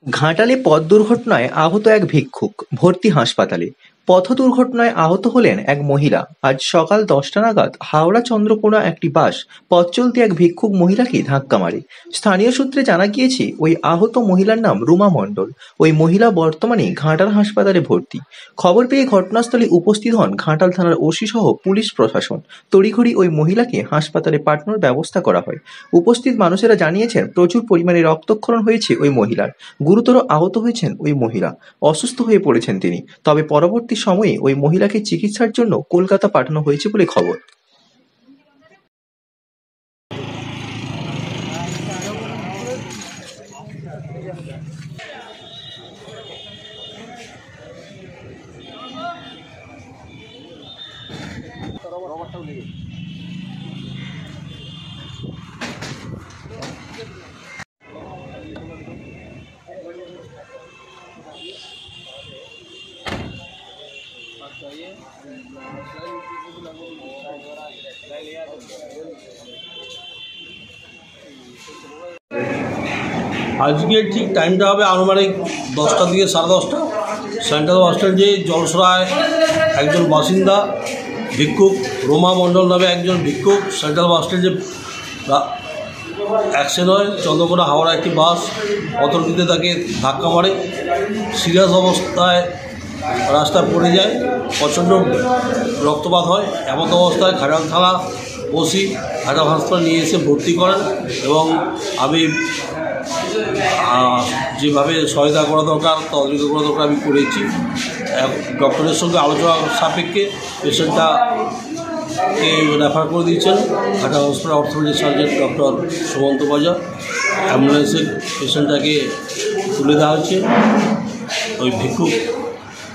ঘাটালে পথ দুর্ঘটনায় আহত এক ভিক্ষুক, ভর্তি হাসপাতালে। পথ দুর্ঘটনায় আহত হলেন এক মহিলা। আজ সকাল 10টা নাগাদ হাওড়া চন্দ্রকোনা একটি বাস পথ চলতি এক ভিক্ষুক মহিলাকে ধাক্কা মারে। স্থানীয় সূত্রে জানা গিয়েছে, ওই আহত মহিলার নাম রুমা মণ্ডল। ওই মহিলা বর্তমানে ঘাটাল হাসপাতালে ভর্তি। খবর পেয়ে ঘটনাস্থলে উপস্থিত হন ঘাটাল থানার ওসি সহ পুলিশ প্রশাসন। তড়িঘড়ি ওই মহিলাকে হাসপাতালে পাঠানোর ব্যবস্থা করা হয়। উপস্থিত মানুষেরা জানিয়েছেন, প্রচুর পরিমাণে রক্তক্ষরণ হয়েছে ওই মহিলার। গুরুতর আহত হয়েছেন ওই মহিলা। অসুস্থ হয়ে পড়েছেন তিনি। তবে পরবর্তী সময়ে ওই মহিলাকে চিকিৎসার জন্য কলকাতা পাঠানো হয়েছে বলে খবর। আজকে ঠিক টাইমটা হবে আনুমানিক 10টা থেকে 10:30। সেন্ট্রাল বাস স্ট্যান্ডে জলসরায় একজন বাসিন্দা ভিক্ষুক রোমা মণ্ডল নামে একজন ভিক্ষুক সেন্ট্রাল বাস স্ট্যান্ডে অ্যাক্সিডেন্ট হয়। চন্দ্রকোনা হাওড়া একটি বাস অতর্কিতে তাকে ধাক্কা মারে। সিরিয়াস অবস্থায় রাস্তায় পড়ে যায়, প্রচণ্ড রক্তপাত হয়। এমন অবস্থায় ঘাটাল থানা ওসি ঘাটাল হাসপাতালে নিয়ে এসে ভর্তি করেন এবং আমি যেভাবে সহায়তা করা দরকার, তদন্ত করা দরকার আমি করেছি। ডক্টরের সঙ্গে আলোচনা সাপেক্ষে পেশেন্টটাকে রেফার করে দিয়েছেন Ghatal hospital orthopaedic surgeon doctor Sumanta বাজার। অ্যাম্বুলেন্সে পেশেন্টটাকে তুলে দেওয়া হচ্ছে। ওই ভিক্ষুক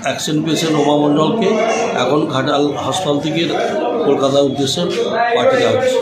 অ্যাক্সিডেন্ট পেশেন্ট রোমা মণ্ডলকে এখন ঘাটাল হাসপাতাল থেকে কলকাতার উদ্দেশ্যে পাঠিয়ে দেওয়া হচ্ছে।